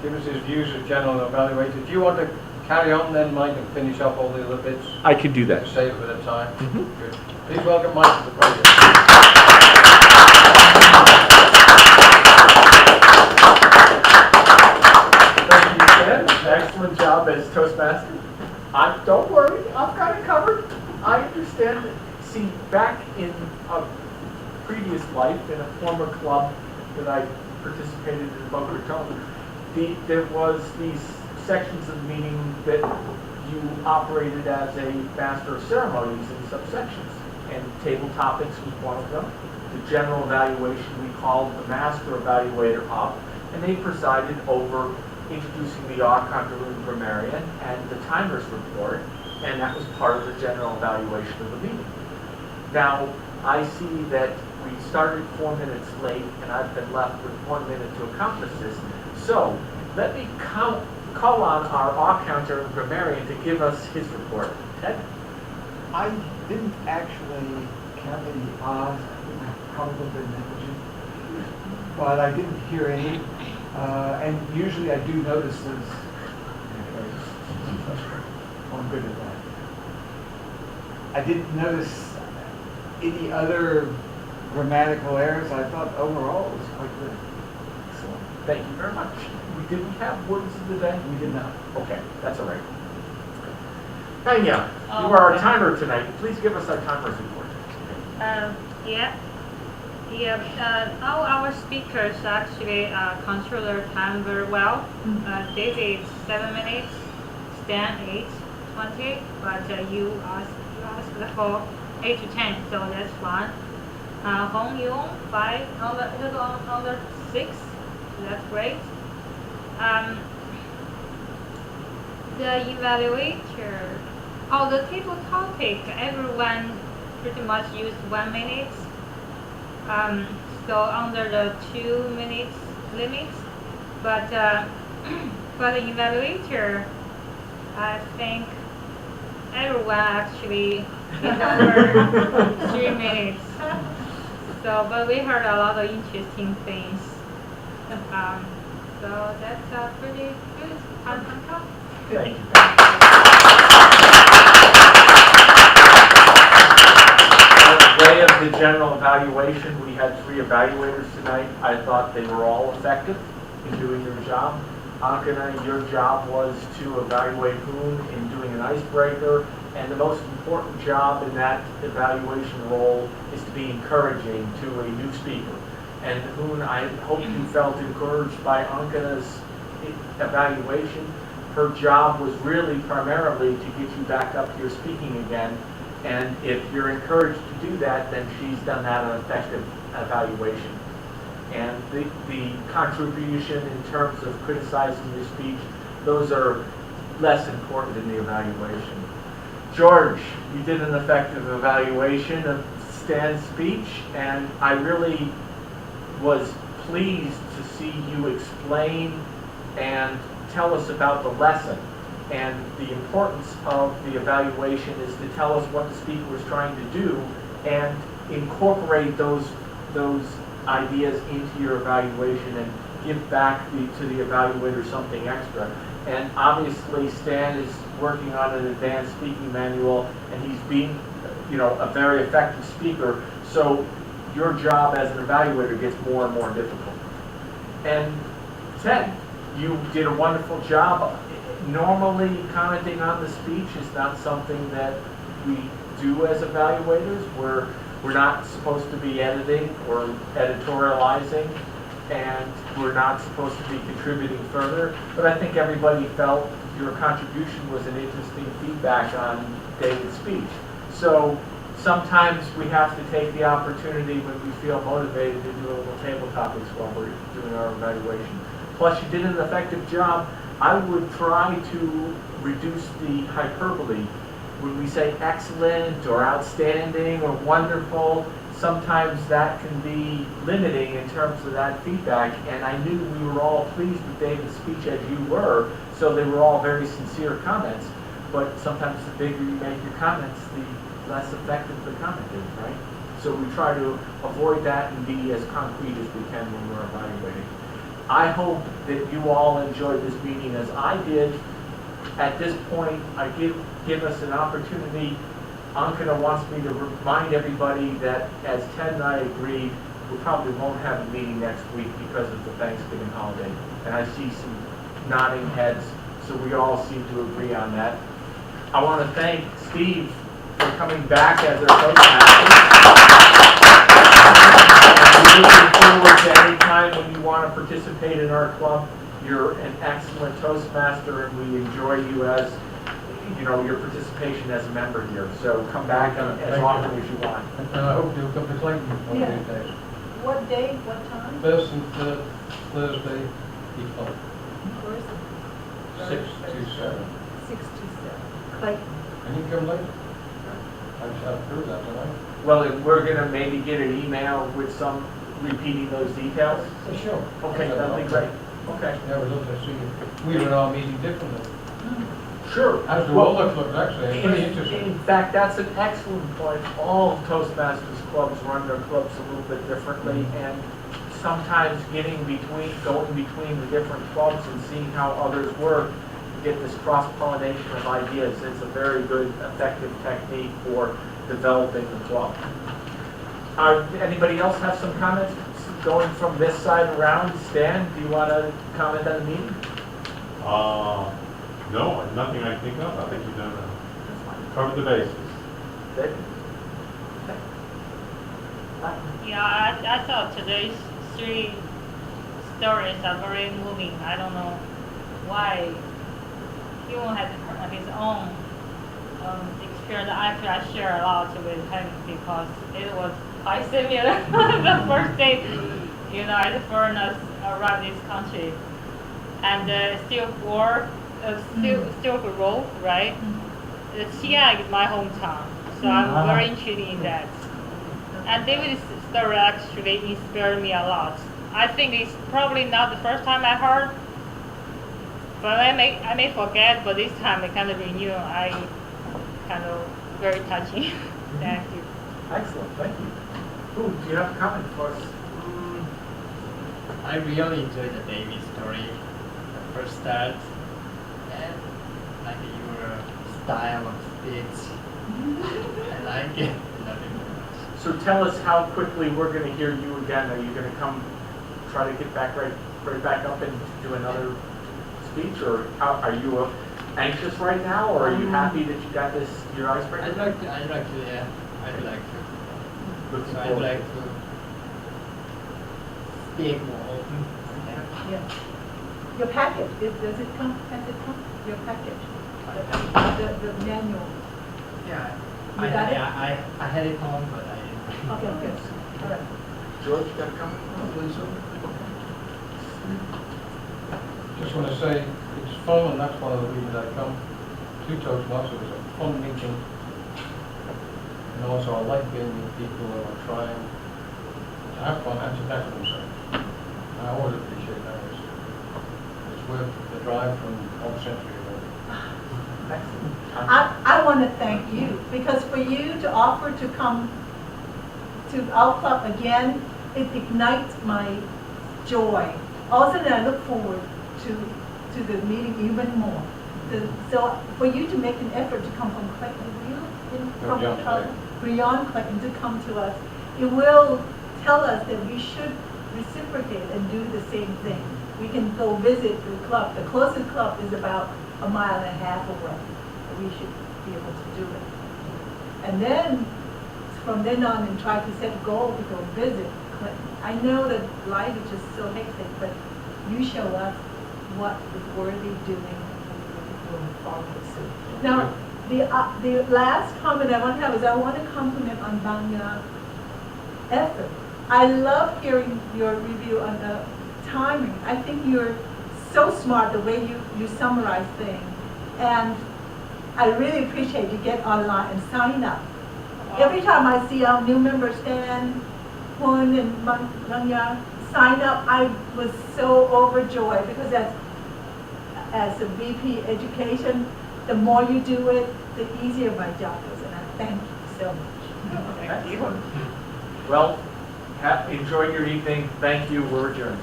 give us his views as general evaluator. Do you want to carry on then, Mike, and finish up all the other bits? I could do that. To save a bit of time. Mm-hmm. Good. Please welcome Mike to the podium. Thank you, Ken. Excellent job as Toastmaster. Don't worry, I've got it covered. I understand that. See, back in a previous life, in a former club that I participated in Boca Raton, there was these sections of the meeting that you operated as a master of ceremonies in subsections, and table topics was one of them. The general evaluation we called the master evaluator up, and they presided over introducing the Archon grammarian and the timers report, and that was part of the general evaluation of the meeting. Now, I see that we started 4 minutes late, and I've been left with 1 minute to accomplish this. So, let me call on our Archon grammarian to give us his report. Ted? I didn't actually count any ahs. I think I've probably been negligent, but I didn't hear any. And usually I do notice those. I'm good at that. I didn't notice any other grammatical errors. I thought overall it was quite good. Excellent. Thank you very much. We didn't have words of the day? We did not. Okay, that's all right. Tanya, you are our timer tonight. Please give us our timer's report. All our speakers actually control their time very well. David 7 minutes, Stan 8:20, but you asked for 8 to 10, so that's fine. Hong Yong 5 under 6, so that's great. The evaluator, the table topic, everyone pretty much used 1 minute. So under the 2 minutes limit, but for the evaluator, I think everyone actually is over 3 minutes. So, but we heard a lot of interesting things. So that's pretty good. Thank you. Way of the general evaluation, we had 3 evaluators tonight. I thought they were all effective in doing their job. Ankana, your job was to evaluate Hoon in doing an icebreaker, and the most important job in that evaluation role is to be encouraging to a new speaker. And Hoon, I hope you felt encouraged by Ankana's evaluation. Her job was really primarily to get you back up here speaking again. And if you're encouraged to do that, then she's done that an effective evaluation. And the contribution in terms of criticizing your speech, those are less important in the evaluation. George, you did an effective evaluation of Stan's speech, and I really was pleased to see you explain and tell us about the lesson. And the importance of the evaluation is to tell us what the speaker was trying to do and incorporate those ideas into your evaluation and give back to the evaluator something extra. And obviously Stan is working on an advanced speaking manual, and he's being, a very effective speaker. So your job as an evaluator gets more and more difficult. And Ted, you did a wonderful job. Normally, commenting on the speech is not something that we do as evaluators. We're not supposed to be editing or editorializing, and we're not supposed to be contributing further. But I think everybody felt your contribution was an interesting feedback on David's speech. So sometimes we have to take the opportunity when we feel motivated to do a little table topics while we're doing our evaluation. Plus, you did an effective job. I would try to reduce the hyperbole. When we say excellent or outstanding or wonderful, sometimes that can be limiting in terms of that feedback. And I knew we were all pleased with David's speech as you were, so they were all very sincere comments. But sometimes the bigger you make your comments, the less effective the comment is, right? So we try to avoid that and be as concrete as we can when we're evaluating. I hope that you all enjoyed this meeting as I did. At this point, I give us an opportunity. Ankana wants me to remind everybody that, as Ted and I agreed, we probably won't have a meeting next week because of the Thanksgiving holiday. And I see some nodding heads, so we all seem to agree on that. I want to thank Steve for coming back as our Toastmaster. We're looking forward to any time when you want to participate in our club. You're an excellent Toastmaster, and we enjoy you as, you know, your participation as a member here. So come back as often as you want. And I hope you'll come to Clayton one of these days. What day, what time? First and third Thursday, each month, Where's it? 6 to 7. 6 to 7. Clayton. And you can come later. I just have to prove that tonight. Well, if we're going to maybe get an email with some repeating those details. Sure. Okay, that'd be great. Okay. Yeah, we'd love to see you. We were all meeting differently. Sure. As do all the clubs, actually. It's pretty In interesting. fact, that's an excellent point. All Toastmasters clubs run their clubs a little bit differently, and sometimes going between the different clubs and seeing how others work, you get this cross-pollination of ideas. It's a very good, effective technique for developing the club. Anybody else have some comments? Going from this side around, Stan, do you want to comment on the meeting? No, nothing I think of. I think you've done covered the bases. David? Yeah, I thought today's 3 stories are very moving. I don't know why he won't have his own experience. Actually, I share a lot with him because it was quite similar. The first day, you know, as foreigners around this country, and still grow, right? Xi'an is my hometown, so I'm very interested in that. And David's story actually inspired me a lot. I think it's probably not the first time I heard, but I may forget, but this time I kind of renew. I kind of very touching. Thank you. Excellent, thank you. Ooh, do you have a comment for us? I really enjoyed the David story, the first start, and like your style of speech. I like it. Love it very much. So tell us how quickly we're going to hear you again. Are you going to come try to get back right back up and do another speech, or are you anxious right now, or are you happy that you got your icebreaker? I'd like to, yeah. I'd like to. Looking So I'd forward. like to speak more open. Yeah. Your package, does it come, has it come? Your package, the manual. Yeah. You got it? I had it home, but I didn't. Okay, good. All right. George, you got a comment? Just want to say, it's fun, and that's one of the reasons I come to Toastmasters. It's a fun meeting. And also, I like being with people who are trying to have fun and to better themselves. And I always appreciate that. It's worth the drive from Old Century ago. Excellent. I want to thank you, because for you to offer to come to our club again, it ignites my joy. Also, I look forward to the meeting even more. So for you to make an effort to come from Clayton, beyond Clayton to come to us, it will tell us that we should reciprocate and do the same thing. We can go visit the club. The closest club is about 1.5 miles away. We should be able to do it. And then, from then on, and try to set a goal to go visit Clinton. I know that life is just so hectic, but you show us what is worthy doing, and we will follow suit. Now, the last comment I want to have is I want to compliment on Bangya's effort. I love hearing your review on the timing. I think you're so smart the way you summarize things. And I really appreciate you get online and sign up. Every time I see our new members, Stan, Hun, and Bangya sign up, I was so overjoyed, because as a VP education, the more you do it, the easier my job is, and I thank you so much. Thank you. Well, enjoy your evening. Thank you. We're adjourned.